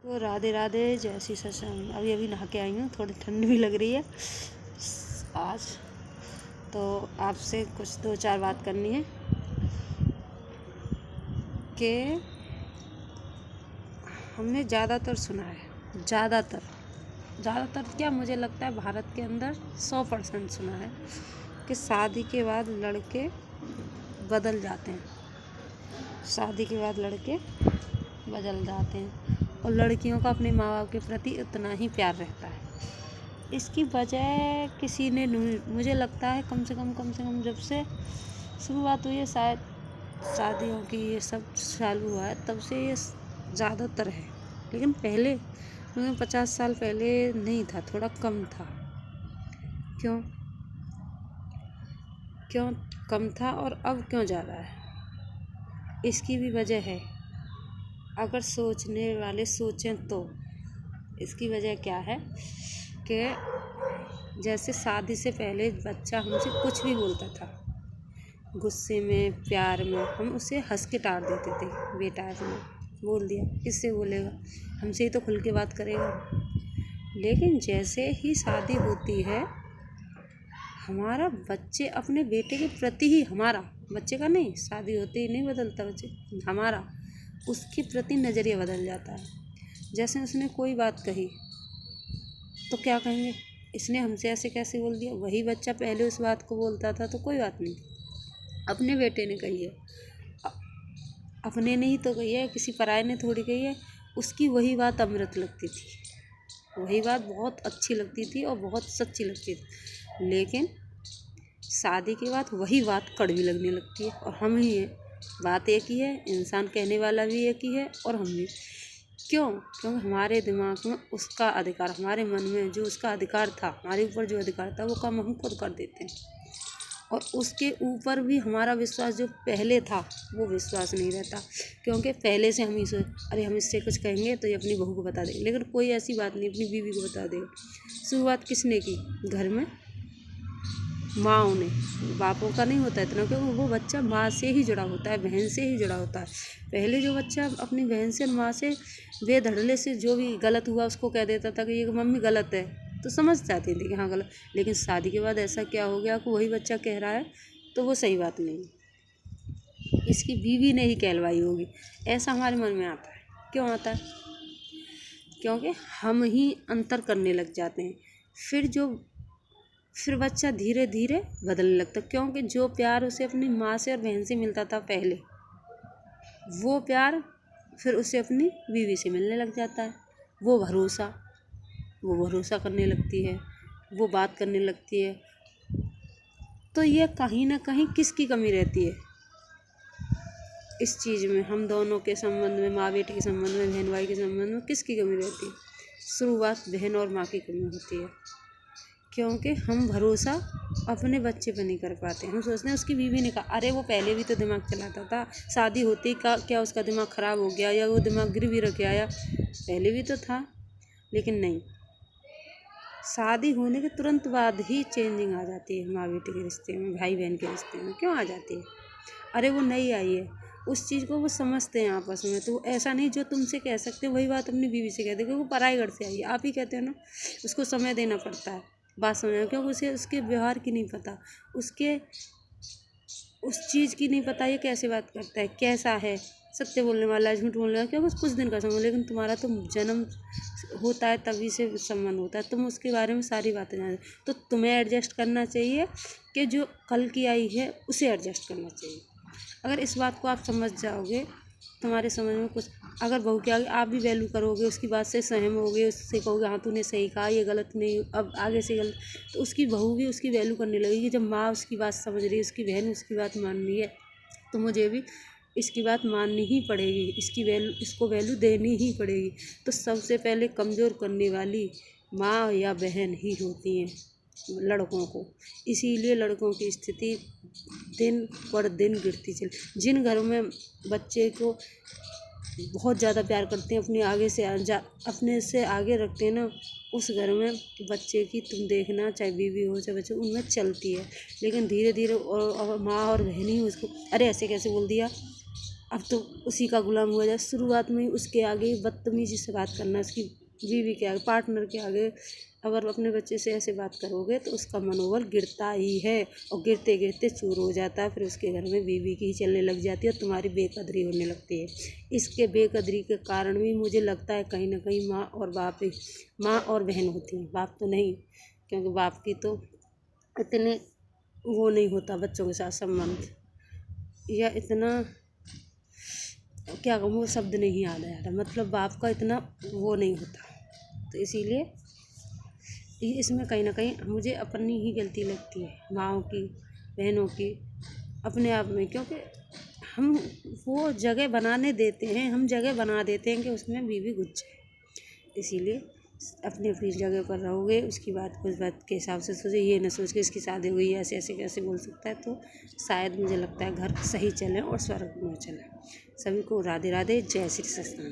तो राधे राधे, जय श्री सत्संग। अभी अभी नहा के आई हूँ, थोड़ी ठंड भी लग रही है आज। तो आपसे कुछ 2-4 बात करनी है कि हमने ज़्यादातर सुना है, ज़्यादातर क्या, मुझे लगता है भारत के अंदर 100% सुना है कि शादी के बाद लड़के बदल जाते हैं। शादी के बाद लड़के बदल जाते हैं और लड़कियों का अपने माँ बाप के प्रति उतना ही प्यार रहता है। इसकी वजह किसी ने नहीं, मुझे लगता है कम से कम जब से शुरुआत हुई है शायद शादियों की, ये सब चालू हुआ है तब से ये ज़्यादातर है। लेकिन पहले 50 साल पहले नहीं था, थोड़ा कम था। क्यों कम था और अब क्यों ज़्यादा है? इसकी भी वजह है, अगर सोचने वाले सोचें तो। इसकी वजह क्या है कि जैसे शादी से पहले बच्चा हमसे कुछ भी बोलता था, गुस्से में, प्यार में, हम उसे हंस के टाल देते थे। बेटा आपने बोल दिया, किससे बोलेगा, हमसे ही तो खुल के बात करेगा। लेकिन जैसे ही शादी होती है, हमारा बच्चे अपने बेटे के प्रति ही, हमारा बच्चे का नहीं, शादी होते ही नहीं बदलता बच्चे, हमारा उसके प्रति नज़रिया बदल जाता है। जैसे उसने कोई बात कही तो क्या कहेंगे, इसने हमसे ऐसे कैसे बोल दिया। वही बच्चा पहले उस बात को बोलता था तो कोई बात नहीं, अपने बेटे ने कही है, अपने ने ही तो कही है, किसी पराये ने थोड़ी कही है। उसकी वही बात अमृत लगती थी, वही बात बहुत अच्छी लगती थी और बहुत सच्ची लगती थी। लेकिन शादी के बाद वही बात कड़वी लगने लगती है। और हम ही हैं, बात एक ही है, इंसान कहने वाला भी एक ही है और हम भी। क्योंकि हमारे दिमाग में उसका अधिकार, हमारे मन में जो उसका अधिकार था, हमारे ऊपर जो अधिकार था, वो काम हम खुद कर देते हैं। और उसके ऊपर भी हमारा विश्वास जो पहले था वो विश्वास नहीं रहता, क्योंकि पहले से हम ही अरे हम इससे कुछ कहेंगे तो ये अपनी बहू को बता देंगे। लेकिन कोई ऐसी बात नहीं, अपनी बीवी को बता देगा। शुरुआत किसने की? घर में माँओं ने। बापों का नहीं होता इतना, क्योंकि वो बच्चा माँ से ही जुड़ा होता है, बहन से ही जुड़ा होता है। पहले जो बच्चा अपनी बहन से, माँ से बेधड़ल्ले से जो भी गलत हुआ उसको कह देता था कि ये मम्मी गलत है, तो समझ जाती थी कि हाँ गलत। लेकिन शादी के बाद ऐसा क्या हो गया कि वही बच्चा कह रहा है तो वो सही बात नहीं, इसकी बीवी ने ही कहलवाई होगी, ऐसा हमारे मन में आता है। क्यों आता है? क्योंकि हम ही अंतर करने लग जाते हैं। फिर बच्चा धीरे धीरे बदलने लगता, क्योंकि जो प्यार उसे अपनी माँ से और बहन से मिलता था पहले, वो प्यार फिर उसे अपनी बीवी से मिलने लग जाता है। वो भरोसा करने लगती है, वो बात करने लगती है। तो ये कहीं ना कहीं किसकी कमी रहती है इस चीज़ में? हम दोनों के संबंध में, माँ बेटे के संबंध में, बहन भाई के संबंध में किसकी कमी रहती है? शुरुआत बहन और माँ की कमी होती है, क्योंकि हम भरोसा अपने बच्चे पर नहीं कर पाते। हम सोचते हैं उसकी बीवी ने कहा, अरे वो पहले भी तो दिमाग चलाता था, शादी होती का क्या उसका दिमाग ख़राब हो गया, या वो दिमाग गिरवी रख आया? पहले भी तो था। लेकिन नहीं, शादी होने के तुरंत बाद ही चेंजिंग आ जाती है माँ बेटे के रिश्ते में, भाई बहन के रिश्ते में। क्यों आ जाती है? अरे वो नई आई है, उस चीज़ को वो समझते हैं आपस में। तो ऐसा नहीं जो तुमसे कह सकते वही बात अपनी बीवी से कहते, क्योंकि वो पराए घर से आई है। आप ही कहते हो ना, उसको समय देना पड़ता है बात समझना, क्योंकि उसे उसके व्यवहार की नहीं पता, उसके उस चीज़ की नहीं पता, ये कैसे बात करता है, कैसा है, सत्य बोलने वाला है, झूठ बोलने वाला, क्योंकि कुछ दिन का समय। लेकिन तुम्हारा तो जन्म होता है तभी से संबंध होता है, तुम उसके बारे में सारी बातें जानते, तो तुम्हें एडजस्ट करना चाहिए कि जो कल की आई है उसे एडजस्ट करना चाहिए। अगर इस बात को आप समझ जाओगे, तुम्हारे समझ में कुछ, अगर बहू के आगे आप भी वैल्यू करोगे, उसकी बात से सहम होगे, उससे कहोगे हाँ तूने सही कहा, ये गलत नहीं, अब आगे से गलत, तो उसकी बहू भी उसकी वैल्यू करने लगेगी। जब माँ उसकी बात समझ रही है, उसकी बहन उसकी बात मान रही है, तो मुझे भी इसकी बात माननी ही पड़ेगी, इसको वैल्यू देनी ही पड़ेगी। तो सबसे पहले कमज़ोर करने वाली माँ या बहन ही होती हैं लड़कों को। इसीलिए लड़कों की स्थिति दिन पर दिन गिरती चली। जिन घरों में बच्चे को बहुत ज़्यादा प्यार करते हैं, अपने से आगे रखते हैं ना, उस घर में बच्चे की तुम देखना, चाहे बीवी हो चाहे बच्चे, उनमें चलती है। लेकिन धीरे धीरे और माँ और बहन ही उसको, अरे ऐसे कैसे बोल दिया, अब तो उसी का गुलाम हुआ जाए। शुरुआत में ही उसके आगे बदतमीजी से बात करना, उसकी बीवी के आगे, पार्टनर के आगे अगर अपने बच्चे से ऐसे बात करोगे तो उसका मनोबल गिरता ही है, और गिरते गिरते चूर हो जाता है। फिर उसके घर में बीवी की ही चलने लग जाती है और तुम्हारी बेकदरी होने लगती है। इसके बेकदरी के कारण भी मुझे लगता है कहीं ना कहीं माँ और बहन होती हैं, बाप तो नहीं, क्योंकि बाप की तो इतने वो नहीं होता बच्चों के साथ संबंध, या इतना क्या कहूँ, वो शब्द नहीं याद आ रहा, मतलब बाप का इतना वो नहीं होता। तो इसीलिए इसमें कहीं ना कहीं मुझे अपनी ही गलती लगती है, माँओं की, बहनों की, अपने आप में, क्योंकि हम वो जगह बनाने देते हैं, हम जगह बना देते हैं कि उसमें बीवी घुस जाए। इसीलिए अपनी अपनी जगह पर रहोगे, उसकी बात को उस बात के हिसाब से सोचो, ये ना सोच के इसकी शादी हुई है ऐसे ऐसे कैसे बोल सकता है। तो शायद मुझे लगता है घर सही चले और स्वर्ग में चले। सभी को राधे राधे, जय श्री कृष्ण।